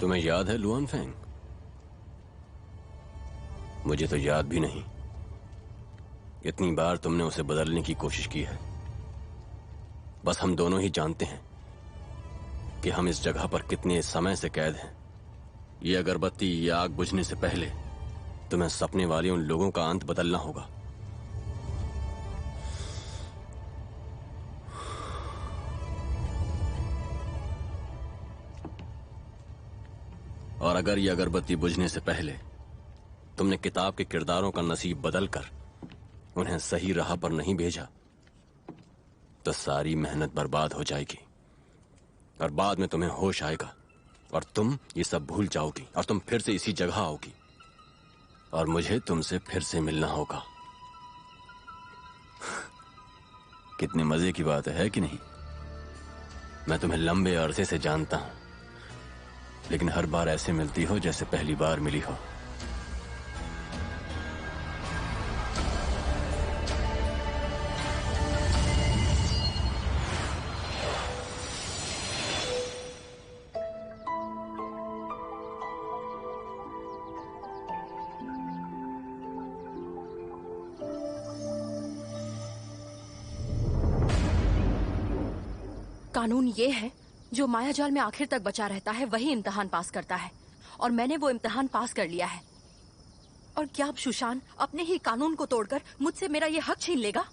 तुम्हें याद है लुआनफेंग? मुझे तो याद भी नहीं। इतनी बार तुमने उसे बदलने की कोशिश की है। बस हम दोनों ही जानते हैं कि हम इस जगह पर कितने समय से कैद हैं। ये अगरबत्ती, ये आग बुझने से पहले तुम्हें सपने वाले उन लोगों का अंत बदलना होगा। और अगर ये अगरबत्ती बुझने से पहले तुमने किताब के किरदारों का नसीब बदलकर उन्हें सही राह पर नहीं भेजा, तो सारी मेहनत बर्बाद हो जाएगी और बाद में तुम्हें होश आएगा और तुम ये सब भूल जाओगी और तुम फिर से इसी जगह आओगी और मुझे तुमसे फिर से मिलना होगा। कितने मजे की बात है कि नहीं? मैं तुम्हें लंबे अरसे से जानता हूं, लेकिन हर बार ऐसे मिलती हो जैसे पहली बार मिली हो। कानून ये है, जो मायाजाल में आखिर तक बचा रहता है वही इम्तिहान पास करता है, और मैंने वो इम्तिहान पास कर लिया है। और क्या अब सुशांत अपने ही कानून को तोड़कर मुझसे मेरा ये हक छीन लेगा?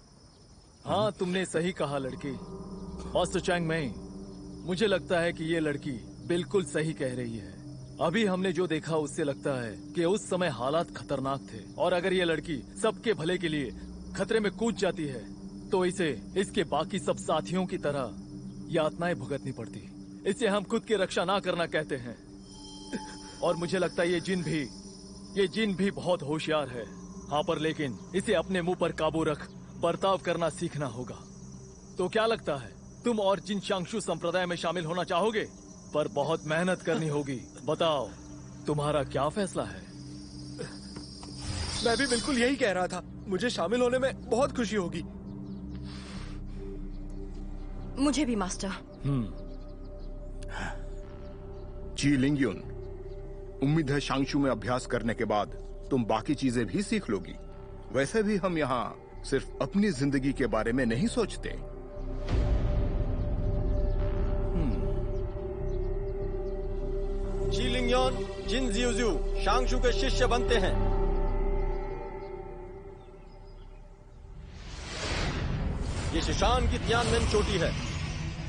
हाँ, तुमने सही कहा लड़की। मास्टर चैंग मेई, मुझे लगता है कि ये लड़की बिल्कुल सही कह रही है। अभी हमने जो देखा उससे लगता है कि उस समय हालात खतरनाक थे, और अगर ये लड़की सबके भले के लिए खतरे में कूद जाती है तो इसे इसके बाकी सब साथियों की तरह यातनाएं भुगतनी पड़ती। इसे हम खुद की रक्षा ना करना कहते हैं। और मुझे लगता है ये जिन भी बहुत होशियार है। हाँ, पर लेकिन इसे अपने मुंह पर काबू रख बर्ताव करना सीखना होगा। तो क्या लगता है, तुम और जिन शांगशु संप्रदाय में शामिल होना चाहोगे? पर बहुत मेहनत करनी होगी। बताओ, तुम्हारा क्या फैसला है? मैं भी बिल्कुल यही कह रहा था। मुझे शामिल होने में बहुत खुशी होगी। मुझे भी मास्टर। जी लिंगयुन, उम्मीद है शांगशु में अभ्यास करने के बाद तुम बाकी चीजें भी सीख लोगी। वैसे भी हम यहाँ सिर्फ अपनी जिंदगी के बारे में नहीं सोचते। जी लिंगयुन, जिन जियुजू शांगशु के शिष्य बनते हैं। ये शिशान की तियानमेन चोटी है।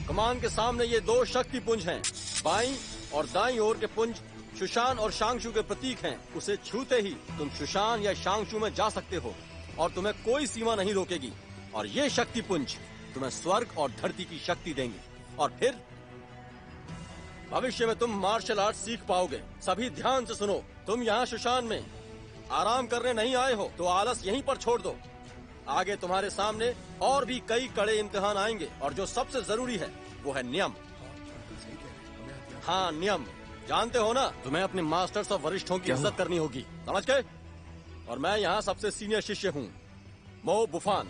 कमान के सामने ये दो शक्ति पुंज हैं। बाईं और दाईं ओर के पुंज शुशान और शांगशु के प्रतीक हैं। उसे छूते ही तुम शुशान या शांगशु में जा सकते हो और तुम्हें कोई सीमा नहीं रोकेगी। और ये शक्ति पुंज तुम्हें स्वर्ग और धरती की शक्ति देंगे, और फिर भविष्य में तुम मार्शल आर्ट सीख पाओगे। सभी ध्यान से सुनो, तुम यहाँ शुशान में आराम करने नहीं आए हो तो आलस यहीं पर छोड़ दो। आगे तुम्हारे सामने और भी कई कड़े इम्तिहान आएंगे, और जो सबसे जरूरी है वो है नियम। हाँ, नियम जानते हो ना? तुम्हें अपने मास्टर्स और वरिष्ठों की इज्जत करनी होगी, समझ गए? और मैं यहाँ सबसे सीनियर शिष्य हूँ, मो बुफान।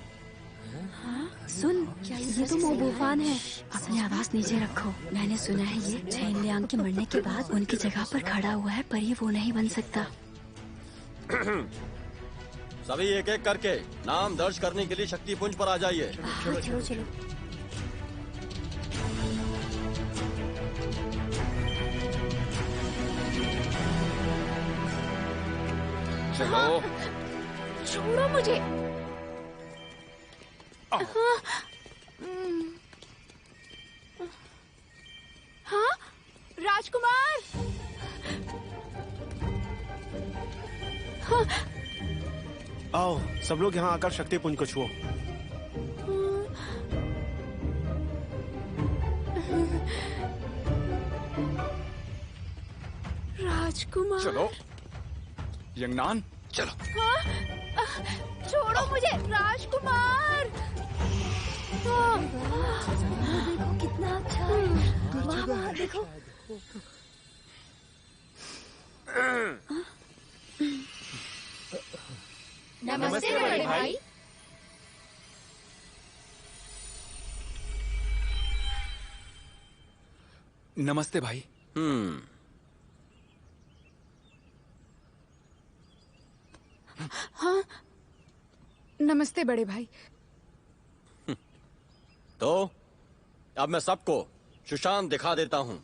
सुन, ये तो मो बुफान है। अपनी आवाज नीचे रखो। मैंने सुना है ये चैन लियांग के मरने के बाद उनकी जगह पर खड़ा हुआ है, पर ये वो नहीं बन सकता। सभी एक एक करके नाम दर्ज करने के लिए शक्ति पुंज पर आ जाइए। चलो चलो चलो। चलो, छोड़ो मुझे। हाँ, राजकुमार। हाँ। आओ, सब लोग यहाँ आकर शक्ति पुंज को छुओ। राजकुमार। चलो यंगनान, चलो। हाँ? छोड़ो मुझे, राजकुमार। देखो कितना अच्छा है। वाह वाह, देखो। नमस्ते बड़े भाई। नमस्ते भाई। हाँ, नमस्ते बड़े भाई। तो अब मैं सबको सुशांत दिखा देता हूं।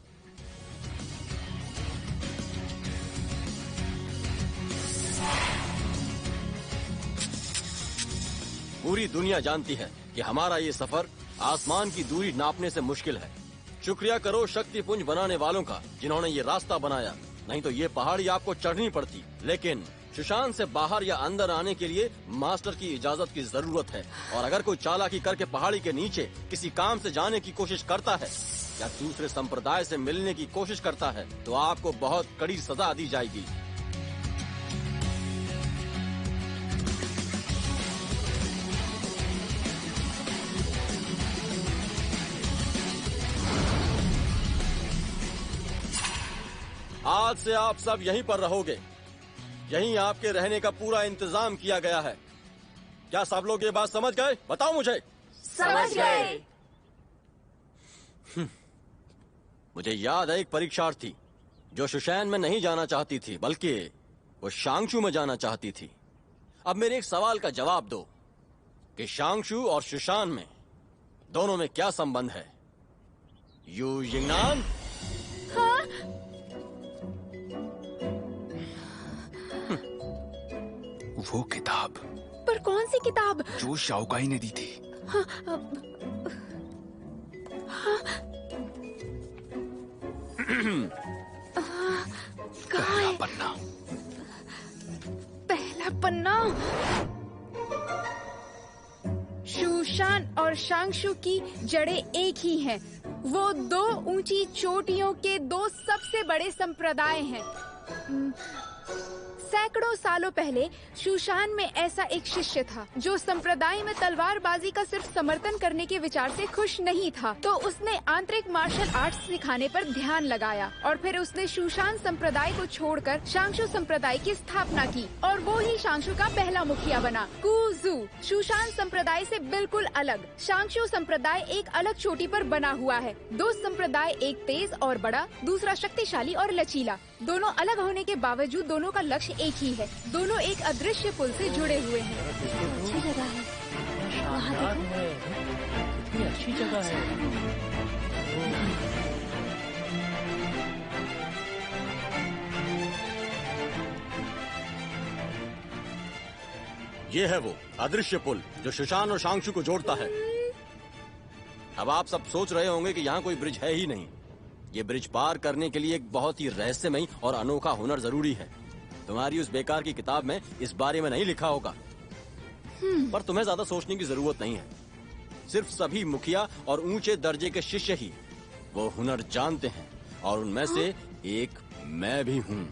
पूरी दुनिया जानती है कि हमारा ये सफर आसमान की दूरी नापने से मुश्किल है। शुक्रिया करो शक्तिपुंज बनाने वालों का जिन्होंने ये रास्ता बनाया, नहीं तो ये पहाड़ी आपको चढ़नी पड़ती। लेकिन सुशांत से बाहर या अंदर आने के लिए मास्टर की इजाजत की जरूरत है, और अगर कोई चालाकी करके पहाड़ी के नीचे किसी काम से जाने की कोशिश करता है या दूसरे संप्रदाय से मिलने की कोशिश करता है तो आपको बहुत कड़ी सजा दी जाएगी। आज से आप सब यहीं पर रहोगे, यहीं आपके रहने का पूरा इंतजाम किया गया है। क्या सब लोग ये बात समझ गए? बताओ मुझे। समझ गए। मुझे याद है एक परीक्षार्थी जो शुशैन में नहीं जाना चाहती थी बल्कि वो शांगशू में जाना चाहती थी। अब मेरे एक सवाल का जवाब दो कि शांगशू और शुशान में दोनों में क्या संबंध है? यू यिंगनान? हाँ? वो किताब। पर कौन सी किताब? जो शाओकाई ने दी थी। हाँ, पहला पन्ना। पहला पन्ना। शुशान और शांगशू की जड़ें एक ही हैं। वो दो ऊंची चोटियों के दो सबसे बड़े संप्रदाय हैं। सैकड़ों सालों पहले शुशान में ऐसा एक शिष्य था जो संप्रदाय में तलवारबाजी का सिर्फ समर्थन करने के विचार से खुश नहीं था, तो उसने आंतरिक मार्शल आर्ट्स सिखाने पर ध्यान लगाया और फिर उसने शुशान संप्रदाय को छोड़कर शांगशू संप्रदाय की स्थापना की और वो ही शांगशू का पहला मुखिया बना। कुजू शुशान संप्रदाय से बिल्कुल अलग। शांगशू संप्रदाय एक अलग चोटी पर बना हुआ है। दो संप्रदाय, एक तेज और बड़ा, दूसरा शक्तिशाली और लचीला। दोनों अलग होने के बावजूद दोनों का लक्ष्य एक ही है। दोनों एक अदृश्य पुल से जुड़े हुए हैं। अच्छी जगह है, वहाँ देखो। कितनी अच्छी जगह है। ये है वो अदृश्य पुल जो शुशान और शांगशू को जोड़ता है। अब आप सब सोच रहे होंगे कि यहाँ कोई ब्रिज है ही नहीं। ये ब्रिज पार करने के लिए एक बहुत ही रहस्यमयी और अनोखा हुनर जरूरी है। तुम्हारी उस बेकार की किताब में इस बारे में नहीं लिखा होगा, पर तुम्हें ज्यादा सोचने की जरूरत नहीं है। सिर्फ सभी मुखिया और ऊंचे दर्जे के शिष्य ही वो हुनर जानते हैं, और उनमें से एक मैं भी हूँ।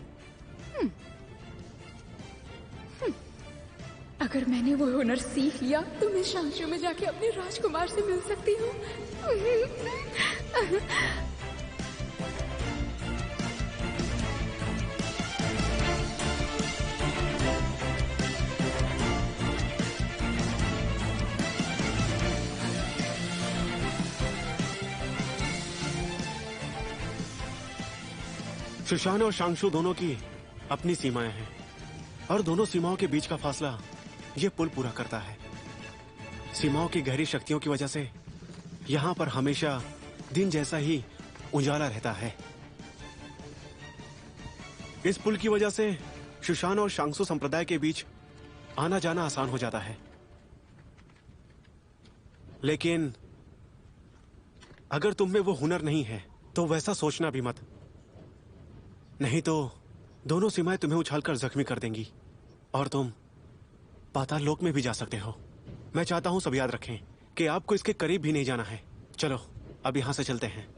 अगर मैंने वो हुनर सीख लिया तो मैं शांगशू में जाके अपने राजकुमार से मिल सकती हूँ। शुशान और शांगशू दोनों की अपनी सीमाएं हैं और दोनों सीमाओं के बीच का फासला ये पुल पूरा करता है। सीमाओं की गहरी शक्तियों की वजह से यहाँ पर हमेशा दिन जैसा ही उजाला रहता है। इस पुल की वजह से शुशान और शांगशू संप्रदाय के बीच आना जाना आसान हो जाता है। लेकिन अगर तुम में वो हुनर नहीं है तो वैसा सोचना भी मत, नहीं तो दोनों सीमाएं तुम्हें उछालकर जख्मी कर देंगी और तुम पाताल लोक में भी जा सकते हो। मैं चाहता हूं सब याद रखें कि आपको इसके करीब भी नहीं जाना है। चलो अब यहां से चलते हैं।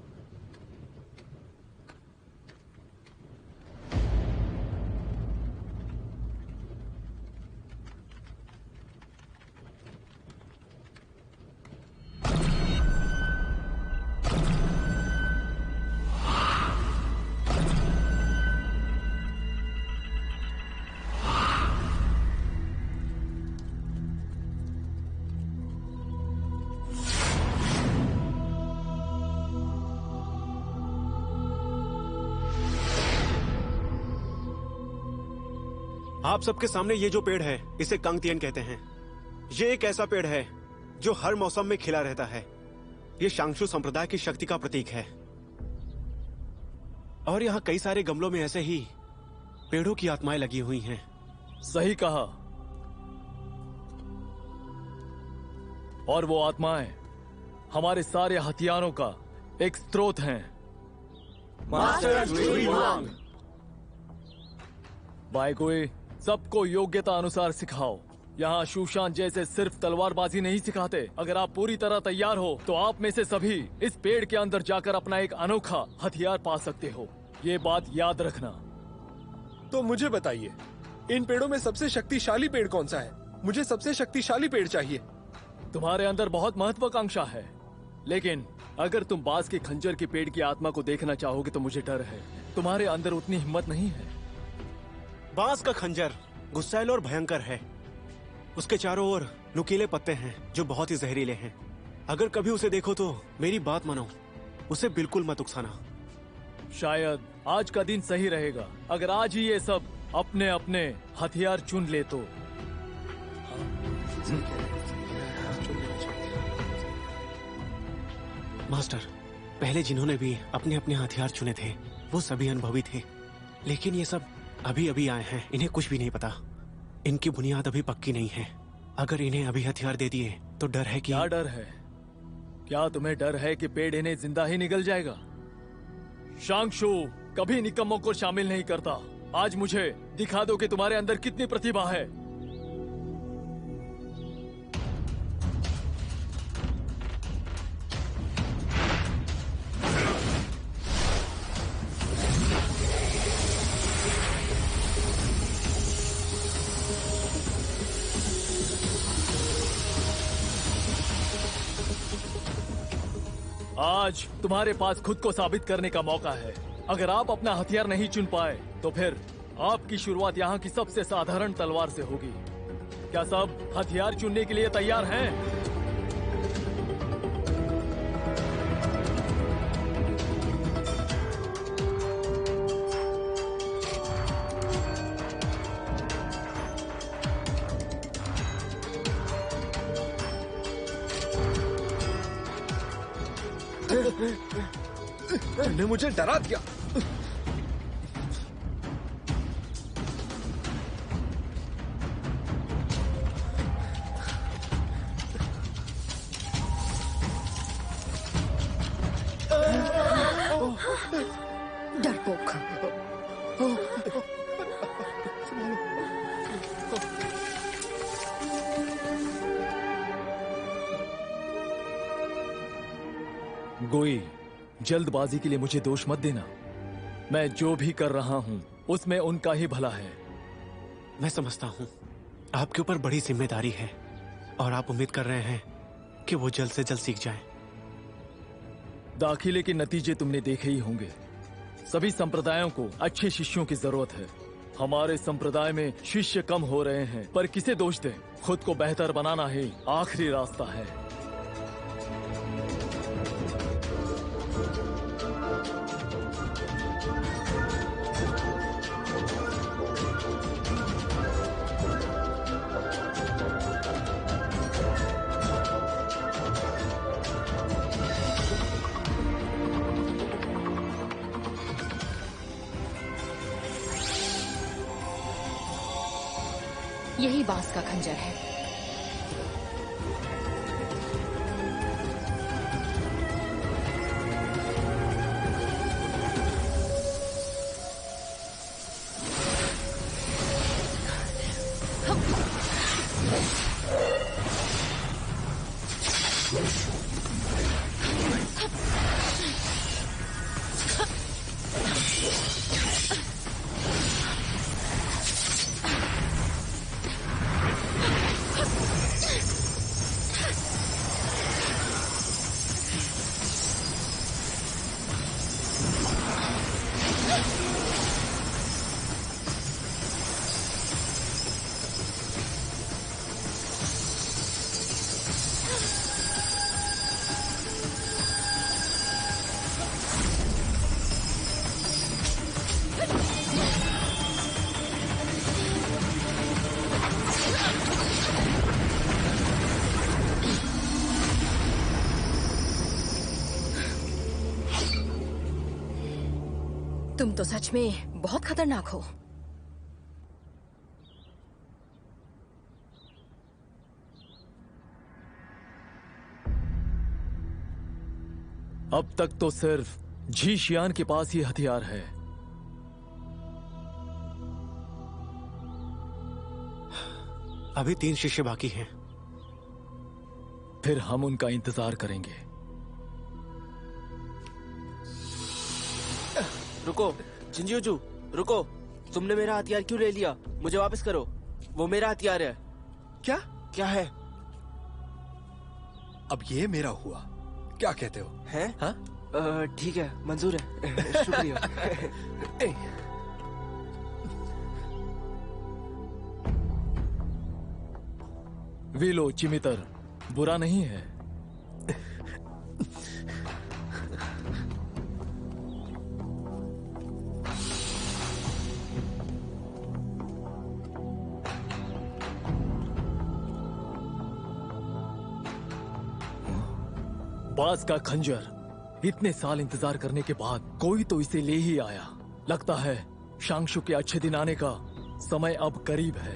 आप सबके सामने ये जो पेड़ है इसे कंगतियन कहते हैं। ये एक ऐसा पेड़ है जो हर मौसम में खिला रहता है। ये शांगशु संप्रदाय की शक्ति का प्रतीक है। और यहाँ कई सारे गमलों में ऐसे ही पेड़ों की आत्माएं लगी हुई हैं। सही कहा। और वो आत्माएं हमारे सारे हथियारों का एक स्रोत हैं। भाई कोई सबको योग्यता अनुसार सिखाओ। यहाँ शूशान जैसे सिर्फ तलवारबाजी नहीं सिखाते। अगर आप पूरी तरह तैयार हो तो आप में से सभी इस पेड़ के अंदर जाकर अपना एक अनोखा हथियार पा सकते हो। ये बात याद रखना। तो मुझे बताइए, इन पेड़ों में सबसे शक्तिशाली पेड़ कौन सा है? मुझे सबसे शक्तिशाली पेड़ चाहिए। तुम्हारे अंदर बहुत महत्वाकांक्षा है, लेकिन अगर तुम बांस के खंजर के पेड़ की आत्मा को देखना चाहोगे तो मुझे डर है तुम्हारे अंदर उतनी हिम्मत नहीं है। बांस का खंजर गुस्सैल और भयंकर है। उसके चारों ओर नुकीले पत्ते हैं जो बहुत ही जहरीले हैं। अगर कभी उसे देखो तो मेरी बात मानो, उसे बिल्कुल मत उकसाना। शायद आज का दिन सही रहेगा अगर आज ही ये सब अपने अपने हथियार चुन ले तो। मास्टर, पहले जिन्होंने भी अपने अपने हथियार चुने थे वो सभी अनुभवी थे, लेकिन ये सब अभी अभी आए हैं। इन्हें कुछ भी नहीं पता। इनकी बुनियाद अभी पक्की नहीं है। अगर इन्हें अभी हथियार दे दिए तो डर है कि... क्या डर है? क्या तुम्हें डर है कि पेड़ इन्हें जिंदा ही निगल जाएगा? शांगशु कभी निकम्मों को शामिल नहीं करता। आज मुझे दिखा दो कि तुम्हारे अंदर कितनी प्रतिभा है। आज तुम्हारे पास खुद को साबित करने का मौका है। अगर आप अपना हथियार नहीं चुन पाए तो फिर आपकी शुरुआत यहाँ की सबसे साधारण तलवार से होगी। क्या सब हथियार चुनने के लिए तैयार हैं? तुमने मुझे डरा दिया। डरपोक। गोई, जल्दबाजी के लिए मुझे दोष मत देना। मैं जो भी कर रहा हूँ उसमें उनका ही भला है। मैं समझता हूँ आपके ऊपर बड़ी जिम्मेदारी है और आप उम्मीद कर रहे हैं कि वो जल्द से जल्द सीख जाएं। दाखिले के नतीजे तुमने देखे ही होंगे। सभी संप्रदायों को अच्छे शिष्यों की जरूरत है। हमारे संप्रदाय में शिष्य कम हो रहे हैं, पर किसे दोष दें? खुद को बेहतर बनाना ही आखिरी रास्ता है। यही बांस का खंजर है। तुम तो सच में बहुत खतरनाक हो। अब तक तो सिर्फ जी शियान के पास ही हथियार है। अभी 3 शिष्य बाकी हैं। फिर हम उनका इंतजार करेंगे। रुको जिंजियोजू, रुको। तुमने मेरा हथियार क्यों ले लिया? मुझे वापस करो। वो मेरा हथियार है। क्या? क्या है? अब ये मेरा हुआ, क्या कहते हो? हैं? हाँ? ठीक है, मंजूर है। शुक्रिया। वीलो चिमितर बुरा नहीं है। बाज का खंजर इतने साल इंतजार करने के बाद कोई तो इसे ले ही आया। लगता है शांगशु के अच्छे दिन आने का समय अब करीब है।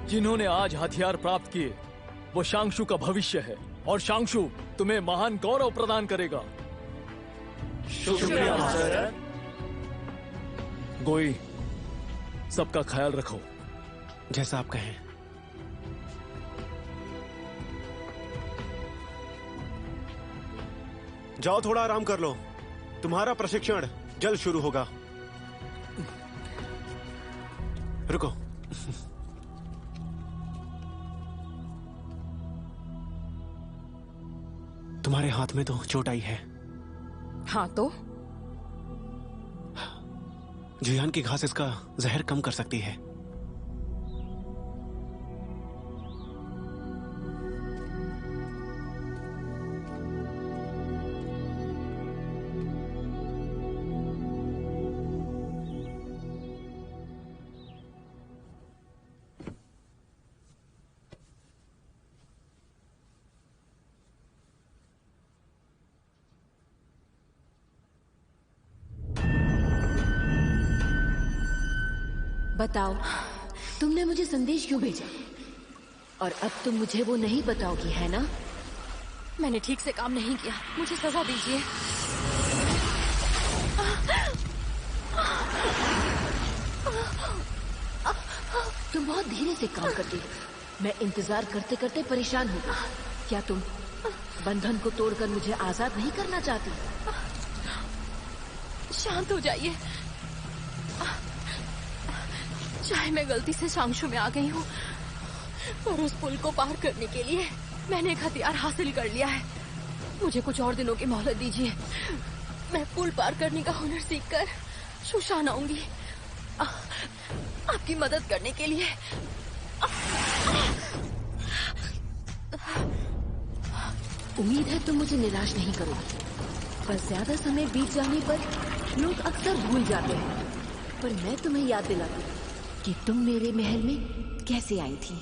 जिन्होंने आज हथियार प्राप्त किए वो शांगशु का भविष्य है और शांगशु तुम्हें महान गौरव प्रदान करेगा। शुक्रिया मास्टर। गोई, सबका ख्याल रखो। जैसा आप कहें। जाओ, थोड़ा आराम कर लो। तुम्हारा प्रशिक्षण जल्द शुरू होगा। रुको। तुम्हारे हाथ में तो चोट आई है। हाँ तो? जुयान की घास इसका जहर कम कर सकती है। बताओ, तुमने मुझे संदेश क्यों भेजा? और अब तुम मुझे वो नहीं बताओगी, है ना? मैंने ठीक से काम नहीं किया, मुझे सजा दीजिए। तुम बहुत धीरे से काम करती हो। मैं इंतजार करते करते परेशान हो गई। क्या तुम बंधन को तोड़कर मुझे आजाद नहीं करना चाहती? शांत हो जाइए। चाहे मैं गलती से शांगशु में आ गई हूँ, पर उस पुल को पार करने के लिए मैंने एक हथियार हासिल कर लिया है। मुझे कुछ और दिनों की मोहलत दीजिए। मैं पुल पार करने का हुनर सीखकर शुशान आऊंगी आपकी मदद करने के लिए। उम्मीद है तुम मुझे निराश नहीं करोगे, पर ज्यादा समय बीत जाने पर लोग अक्सर भूल जाते हैं। पर मैं तुम्हें याद दिलाती हूँ कि तुम मेरे महल में कैसे आई थी।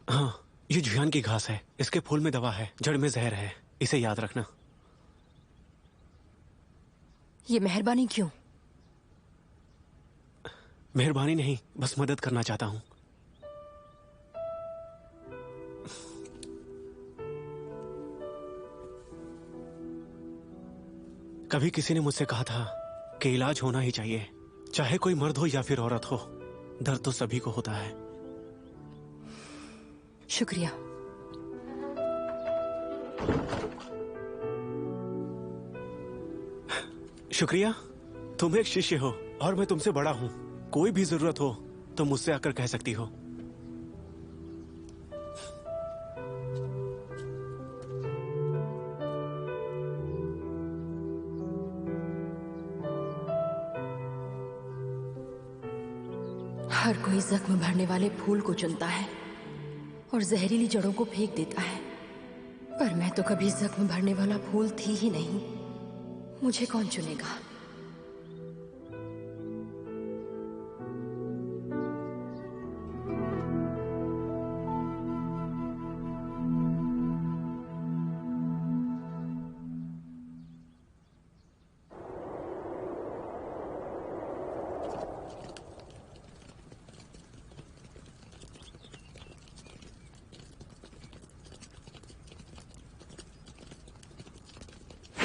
हाँ, ये जुयान की घास है। इसके फूल में दवा है, जड़ में जहर है। इसे याद रखना। ये मेहरबानी क्यों? मेहरबानी नहीं, बस मदद करना चाहता हूँ। कभी किसी ने मुझसे कहा था कि इलाज होना ही चाहिए, चाहे कोई मर्द हो या फिर औरत हो। दर्द तो सभी को होता है। शुक्रिया। शुक्रिया? तुम एक शिष्य हो और मैं तुमसे बड़ा हूँ। कोई भी जरूरत हो तो मुझसे आकर कह सकती हो। हर कोई जख्म भरने वाले फूल को चुनता है और जहरीली जड़ों को फेंक देता है, पर मैं तो कभी जख्म भरने वाला फूल थी ही नहीं। मुझे कौन चुनेगा?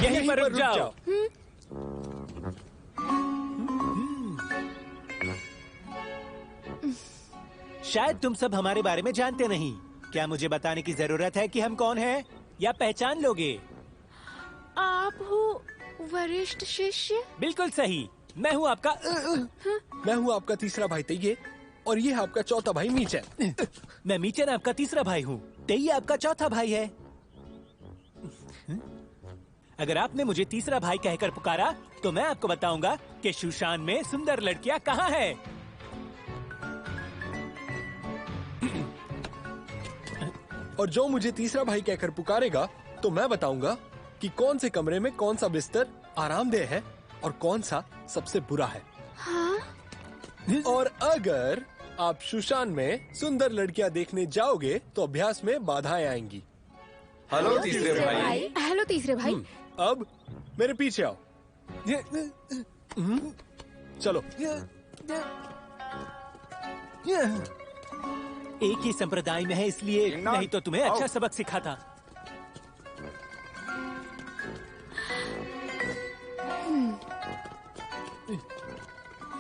यहीं पर रुक जाओ। शायद तुम सब हमारे बारे में जानते नहीं। क्या मुझे बताने की जरूरत है कि हम कौन हैं, या पहचान लोगे? आप हो वरिष्ठ शिष्य? बिल्कुल सही, मैं हूँ आपका मैं हूँ आपका तीसरा भाई तेये, और ये है आपका चौथा भाई मीचन। मैं मीचन आपका तीसरा भाई हूँ, तेये आपका चौथा भाई है। अगर आपने मुझे तीसरा भाई कहकर पुकारा तो मैं आपको बताऊंगा कि शूशान में सुंदर लड़कियां कहाँ हैं। और जो मुझे तीसरा भाई कहकर पुकारेगा तो मैं बताऊंगा कि कौन से कमरे में कौन सा बिस्तर आरामदेह है और कौन सा सबसे बुरा है। हाँ? और अगर आप शूशान में सुंदर लड़कियां देखने जाओगे तो अभ्यास में बाधाएं आएंगी। हेलो तीसरे भाई। हेलो तीसरे भाई। अब मेरे पीछे आओ। चलो। एक ही संप्रदाय में है इसलिए नहीं तो तुम्हें अच्छा सबक सिखाता।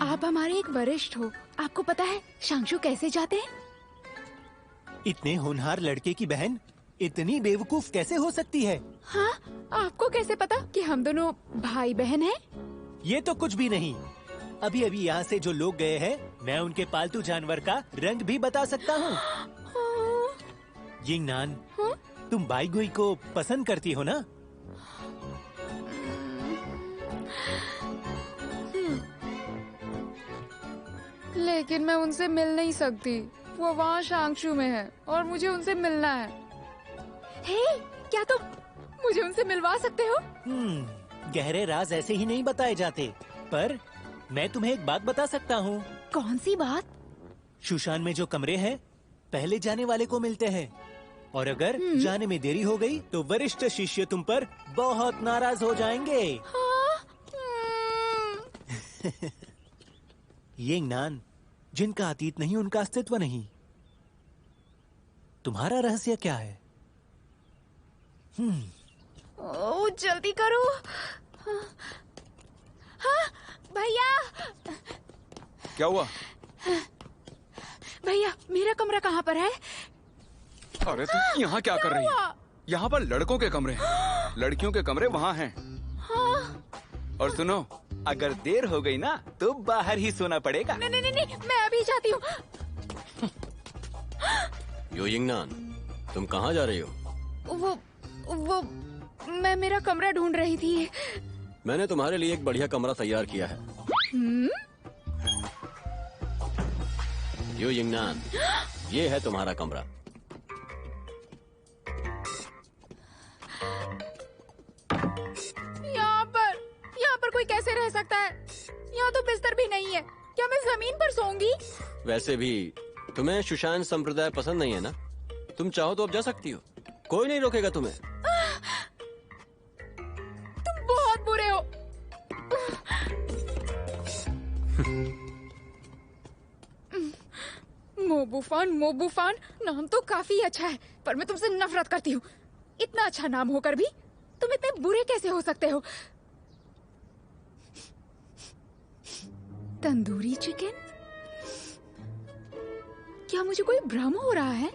आप हमारे एक वरिष्ठ हो, आपको पता है शांशु कैसे जाते हैं? इतने होनहार लड़के की बहन इतनी बेवकूफ कैसे हो सकती है? हाँ, आपको कैसे पता कि हम दोनों भाई बहन हैं? ये तो कुछ भी नहीं। अभी अभी यहाँ से जो लोग गए हैं, मैं उनके पालतू जानवर का रंग भी बता सकता हूँ। यिंगनान, तुम बाईगुई को पसंद करती हो ना? लेकिन मैं उनसे मिल नहीं सकती। वो वहाँ शांशु में है और मुझे उनसे मिलना है। हे, क्या तुम मुझे उनसे मिलवा सकते हो? गहरे राज ऐसे ही नहीं बताए जाते, पर मैं तुम्हें एक बात बता सकता हूँ। कौन सी बात? शूशान में जो कमरे हैं, पहले जाने वाले को मिलते हैं, और अगर जाने में देरी हो गई तो वरिष्ठ शिष्य तुम पर बहुत नाराज हो जाएंगे। यिंगनान, जिनका अतीत नहीं उनका अस्तित्व नहीं। तुम्हारा रहस्य क्या है? ओ, जल्दी करो। हाँ, भैया। क्या हुआ? भैया, मेरा कमरा कहाँ पर है? अरे तुम यहाँ क्या कर रही है? यहाँ पर लड़कों के कमरे हैं, लड़कियों के कमरे वहाँ हैं। हाँ। और सुनो, अगर देर हो गई ना तो बाहर ही सोना पड़ेगा। नहीं नहीं नहीं, मैं अभी जाती हूँ। यो यिंगनान, तुम कहाँ जा रही हो? वो मैं मेरा कमरा ढूंढ रही थी। मैंने तुम्हारे लिए एक बढ़िया कमरा तैयार किया है। यो यिंगनान, ये है तुम्हारा कमरा। यहाँ पर कोई कैसे रह सकता है? यहाँ तो बिस्तर भी नहीं है। क्या मैं जमीन पर सोऊंगी? वैसे भी तुम्हें शूशान संप्रदाय पसंद नहीं है ना? तुम चाहो तो अब जा सकती हो, कोई नहीं रोकेगा तुम्हें। तुम बहुत बुरे हो। मोबूफान नाम तो काफी अच्छा है, पर मैं तुमसे नफरत करती हूँ। इतना अच्छा नाम होकर भी तुम इतने बुरे कैसे हो सकते हो? तंदूरी चिकन? क्या मुझे कोई भ्रम हो रहा है?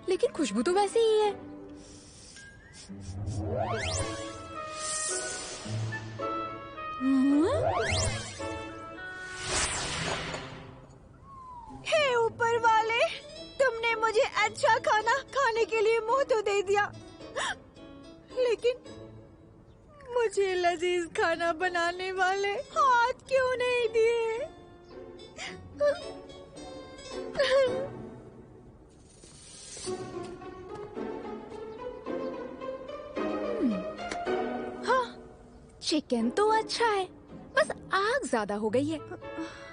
लेकिन खुशबू तो वैसी ही है। हे ऊपर वाले, तुमने मुझे अच्छा खाना खाने के लिए मुंह तो दे दिया, लेकिन मुझे लजीज खाना बनाने वाले हाथ क्यों नहीं दिए? हाँ, चिकन तो अच्छा है, बस आग ज्यादा हो गई है।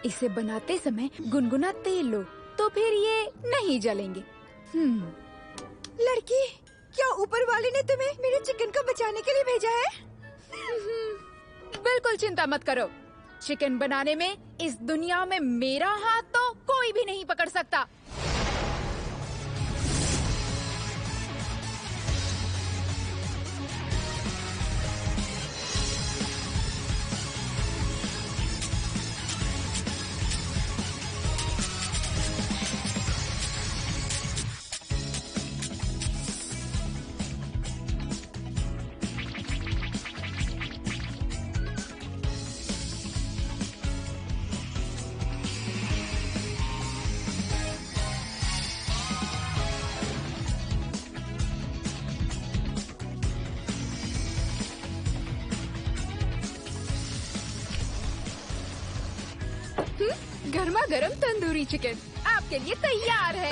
इसे बनाते समय गुनगुना तेल लो, तो फिर ये नहीं जलेंगे। लड़की, क्या ऊपर वाले ने तुम्हें मेरे चिकन को बचाने के लिए भेजा है? बिल्कुल चिंता मत करो, चिकन बनाने में इस दुनिया में मेरा हाथ तो कोई भी नहीं पकड़ सकता। गर्मा गर्म तंदूरी चिकन आपके लिए तैयार है।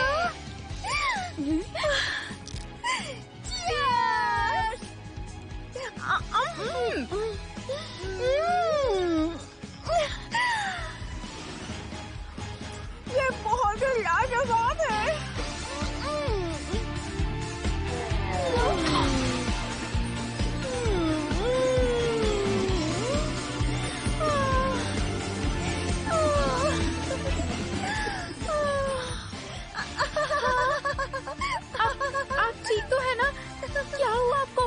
ये बहुत ही लाजवाब है। आप ठीक तो है ना? क्या हुआ आपको?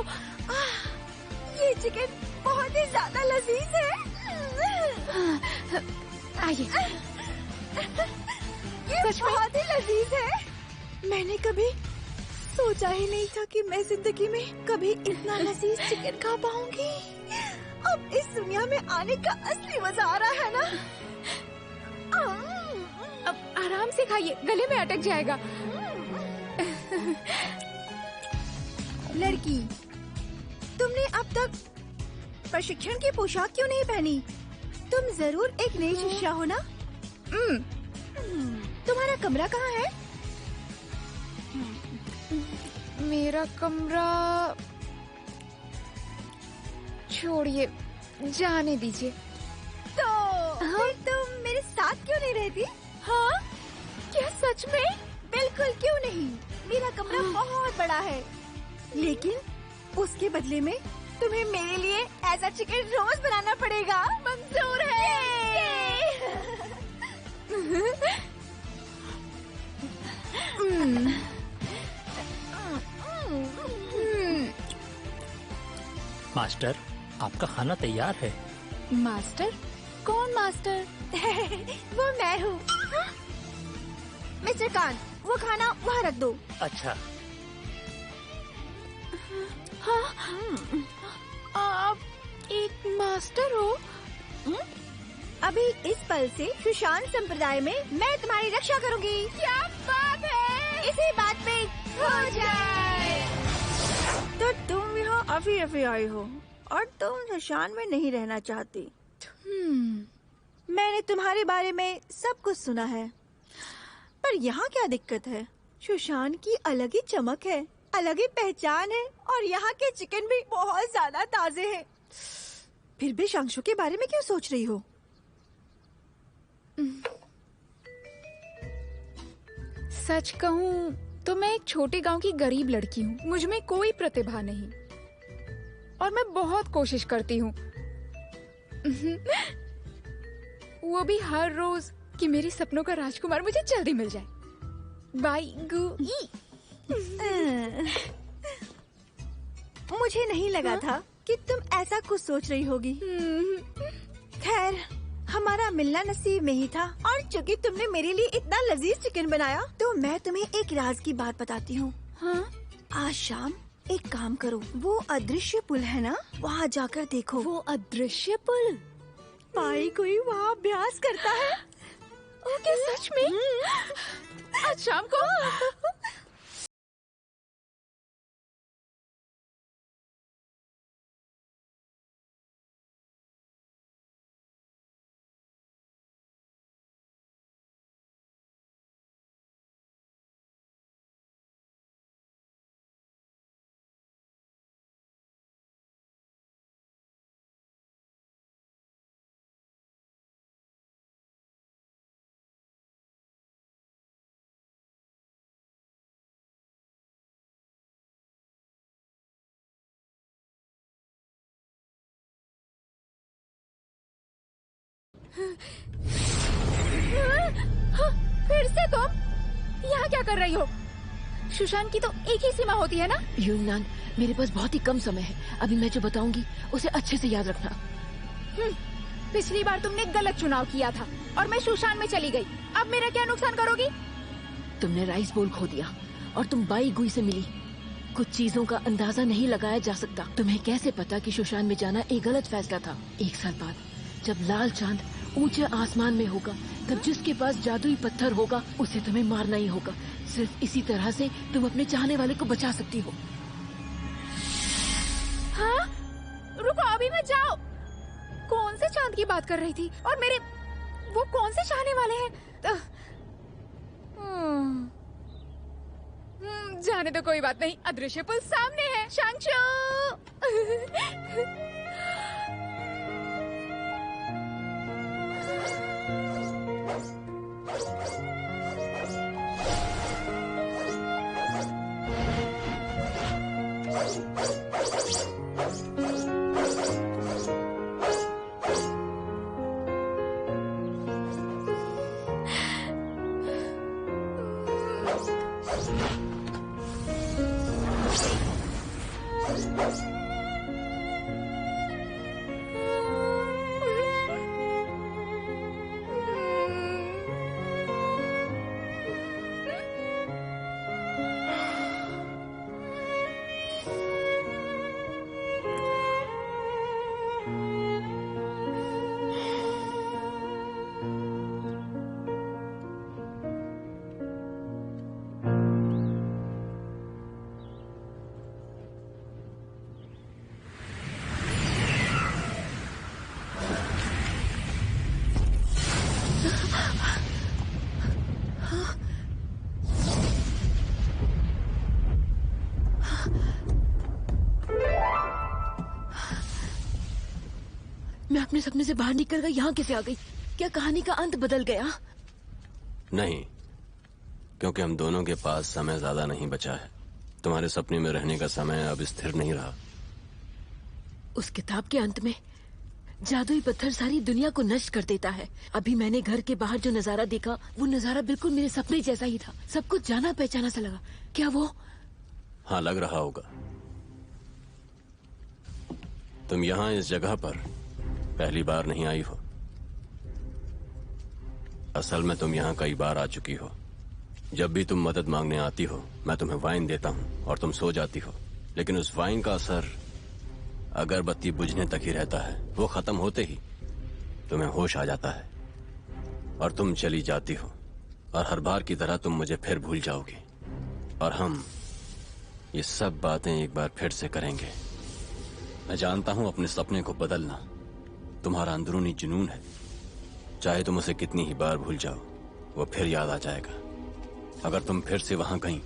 ये चिकन बहुत ही ज्यादा लजीज है। आइए। ये बहुत ही लजीज है। मैंने कभी सोचा ही नहीं था कि मैं जिंदगी में कभी इतना लजीज चिकन खा पाऊंगी। अब इस दुनिया में आने का असली मजा आ रहा है ना? अब आराम से खाइए, गले में अटक जाएगा। लड़की, तुमने अब तक प्रशिक्षण की पोशाक क्यों नहीं पहनी? तुम जरूर एक नई शिष्या हो ना? तुम्हारा कमरा कहाँ है? मेरा कमरा छोड़िए, जाने दीजिए। तो फिर तुम मेरे साथ क्यों नहीं रहती? हाँ? क्या सच में? बिल्कुल क्यों नहीं। मेरा कमरा बहुत बड़ा है, लेकिन उसके बदले में तुम्हें मेरे लिए ऐसा चिकन रोज बनाना पड़ेगा। मंजूर है। मास्टर, आपका खाना तैयार है। मास्टर? कौन मास्टर? वो मैं हूँ। मिस्टर कान, वो खाना वहाँ रख दो। अच्छा। हाँ, आप एक मास्टर हो? अभी इस पल से सुशांत संप्रदाय में मैं तुम्हारी रक्षा करूंगी। क्या बात है? इसी बात पे हो जाए। तो तुम यहाँ अभी आई हो और तुम सुशांत में नहीं रहना चाहती। मैंने तुम्हारे बारे में सब कुछ सुना है, पर यहाँ क्या दिक्कत है? सुशांत की अलग ही चमक है, अलग ही पहचान है, और यहाँ के चिकन भी बहुत ज्यादा ताजे हैं। फिर भी शांशु के बारे में क्यों सोच रही हो? सच कहूँ तो मैं एक छोटे गांव की गरीब लड़की हूँ, मुझ में कोई प्रतिभा नहीं और मैं बहुत कोशिश करती हूँ वो भी हर रोज कि मेरे सपनों का राजकुमार मुझे जल्दी मिल जाए। बाय गुई। मुझे नहीं लगा था कि तुम ऐसा कुछ सोच रही होगी। खैर, हमारा मिलना नसीब में ही था और चूंकि तुमने मेरे लिए इतना लजीज चिकन बनाया तो मैं तुम्हें एक राज की बात बताती हूँ। हाँ? आज शाम एक काम करो, वो अदृश्य पुल है ना, वहाँ जाकर देखो। वो अदृश्य पुल? भाई कोई वहाँ अभ्यास करता है। ओके, सच में? आज शाम को? फिर से तुम यहाँ क्या कर रही हो? सुशांत की तो एक ही सीमा होती है ना? यूनान, मेरे पास बहुत ही कम समय है। अभी मैं जो बताऊंगी उसे अच्छे से याद रखना। पिछली बार तुमने गलत चुनाव किया था और मैं सुशांत में चली गई। अब मेरा क्या नुकसान करोगी? तुमने राइस बोल खो दिया और तुम बाई गुई से मिली। कुछ चीजों का अंदाजा नहीं लगाया जा सकता। तुम्हें कैसे पता कि सुशांत में जाना एक गलत फैसला था? 1 साल बाद जब लाल चांद ऊंचे आसमान में होगा, तब जिसके पास जादुई पत्थर होगा उसे तुम्हें मारना ही होगा। सिर्फ इसी तरह से तुम अपने चाहने वाले को बचा सकती हो। हाँ? रुको, अभी मत जाओ। कौन से चांद की बात कर रही थी और मेरे वो कौन से चाहने वाले हैं? जाने तो कोई बात नहीं, अदृश्य पुल सामने है। शांशु मैं अपने सपने से बाहर निकल गई, यहाँ कैसे आ गई? क्या कहानी का अंत बदल गया? नहीं, क्योंकि हम दोनों के पास समय ज्यादा नहीं बचा है। तुम्हारे सपने में रहने का समय अब स्थिर नहीं रहा। उस किताब के अंत में जादुई पत्थर सारी दुनिया को नष्ट कर देता है। अभी मैंने घर के बाहर जो नजारा देखा, वो नजारा बिल्कुल मेरे सपने जैसा ही था। सब कुछ जाना पहचाना सा लगा। क्या वो? हाँ, लग रहा होगा। तुम यहाँ इस जगह पर पहली बार नहीं आई हो। असल में तुम यहाँ कई बार आ चुकी हो। जब भी तुम मदद मांगने आती हो, मैं तुम्हें वाइन देता हूँ और तुम सो जाती हो। लेकिन उस वाइन का असर अगरबत्ती बुझने तक ही रहता है। वो खत्म होते ही तुम्हें होश आ जाता है और तुम चली जाती हो। और हर बार की तरह तुम मुझे फिर भूल जाओगी और हम ये सब बातें एक बार फिर से करेंगे। मैं जानता हूं अपने सपने को बदलना तुम्हारा अंदरूनी जुनून है। चाहे तुम उसे कितनी ही बार भूल जाओ, वो फिर याद आ जाएगा। अगर तुम फिर से वहां गई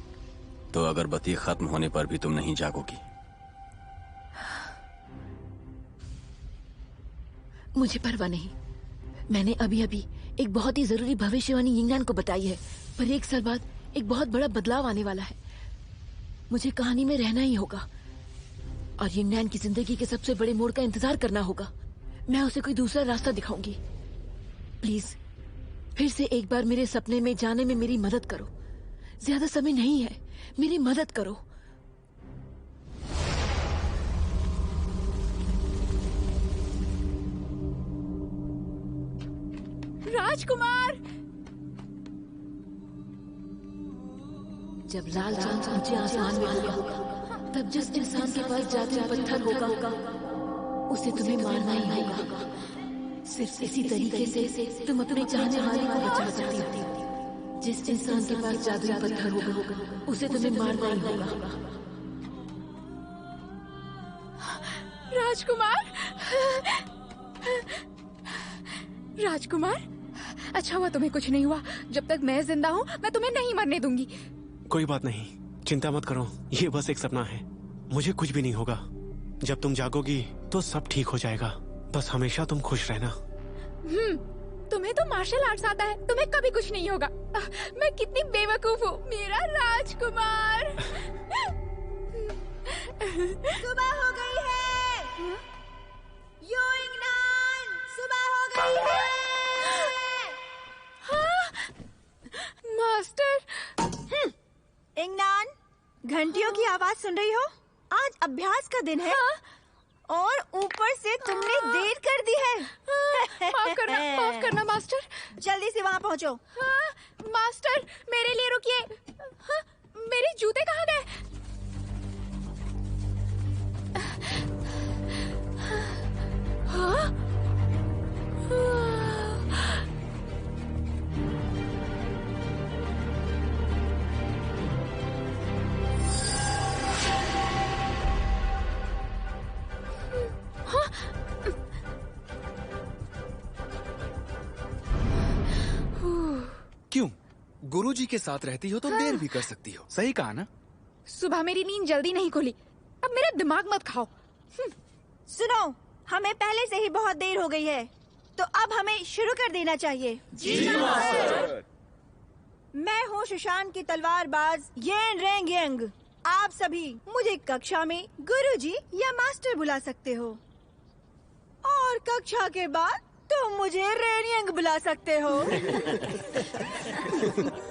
तो अगरबत्ती खत्म होने पर भी तुम नहीं जागोगी। मुझे परवाह नहीं। मैंने अभी अभी एक बहुत ही जरूरी भविष्यवाणी यिंगनान को बताई है, पर 1 साल बाद एक बहुत बड़ा बदलाव आने वाला है। मुझे कहानी में रहना ही होगा और यिंगनैन की जिंदगी के सबसे बड़े मोड़ का इंतजार करना होगा। मैं उसे कोई दूसरा रास्ता दिखाऊंगी। प्लीज फिर से एक बार मेरे सपने में जाने में मेरी मदद करो। ज्यादा समय नहीं है, मेरी मदद करो। राजकुमार! जब लाल चांद ऊंचे आसमान में होगा, तब जिस इंसान के पास जादुई पत्थर होगा उसे तुम्हें मारना ही होगा। सिर्फ इसी तरीके से तुम अपने चाहने वाले को बचा सकती हो। जिस इंसान के पास जादुई पत्थर होगा उसे तुम्हें मारना ही होगा। राजकुमार! राजकुमार, अच्छा हुआ तुम्हें कुछ नहीं हुआ। जब तक मैं जिंदा हूँ मैं तुम्हें नहीं मरने दूंगी। कोई बात नहीं, चिंता मत करो, ये बस एक सपना है। मुझे कुछ भी नहीं होगा। जब तुम जागोगी तो सब ठीक हो जाएगा। बस हमेशा तुम खुश रहना। तुम्हें तो मार्शल आर्ट्स आता है, तुम्हें कभी कुछ नहीं होगा। मैं कितनी बेवकूफ हूँ, मेरा राजकुमार। सुबह हो गई है। यिंगनैन, सुबह हो गई है। मास्टर! यिंगनैन, घंटियों की आवाज सुन रही हो? आज अभ्यास का दिन है। और ऊपर से तुमने देर कर दी है। माफ करना मास्टर। जल्दी से वहाँ पहुँचो। मास्टर, मेरे लिए रुकिए। मेरे जूते कहाँ गए? क्यों? गुरुजी के साथ रहती हो तो देर भी कर सकती हो। सही कहा ना? सुबह मेरी नींद जल्दी नहीं खुली। अब मेरा दिमाग मत खाओ। सुनो, हमें पहले से ही बहुत देर हो गई है, तो अब हमें शुरू कर देना चाहिए। जी मास्टर। मैं हूँ सुशान की तलवारबाज येन रेंग। आप सभी मुझे कक्षा में गुरुजी या मास्टर बुला सकते हो, और कक्षा के बाद तुम मुझे रेनियंग बुला सकते हो।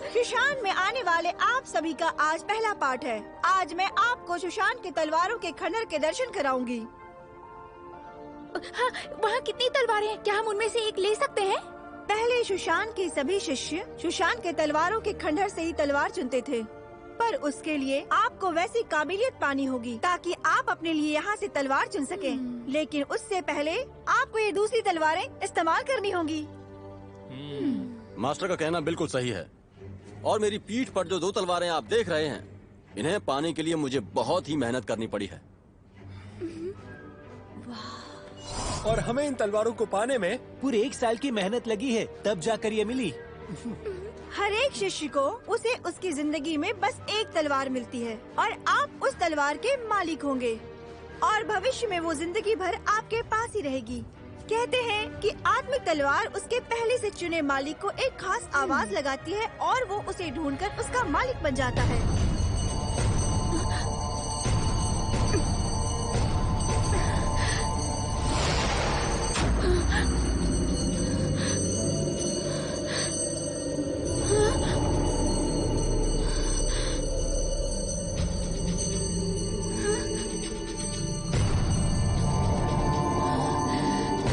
सुशान में आने वाले आप सभी का आज पहला पाठ है। आज मैं आपको सुशान की तलवारों के खंडर के दर्शन कराऊंगी। हाँ, वहाँ कितनी तलवारें हैं? क्या हम उनमें से एक ले सकते हैं? पहले सुशान के सभी शिष्य सुशान के तलवारों के खंडर से ही तलवार चुनते थे, पर उसके लिए आपको वैसी काबिलियत पानी होगी ताकि आप अपने लिए यहाँ से तलवार चुन सकें। लेकिन उससे पहले आपको ये दूसरी तलवारें इस्तेमाल करनी होंगी। मास्टर का कहना बिल्कुल सही है। और मेरी पीठ पर जो 2 तलवारें आप देख रहे हैं, इन्हें पाने के लिए मुझे बहुत ही मेहनत करनी पड़ी है। और हमें इन तलवारों को पाने में पूरे 1 साल की मेहनत लगी है, तब जाकर ये मिली। हर एक शिष्य को उसे उसकी जिंदगी में बस एक तलवार मिलती है, और आप उस तलवार के मालिक होंगे, और भविष्य में वो जिंदगी भर आपके पास ही रहेगी। कहते हैं कि आत्मिक तलवार उसके पहले से चुने मालिक को एक खास आवाज लगाती है और वो उसे ढूंढकर उसका मालिक बन जाता है।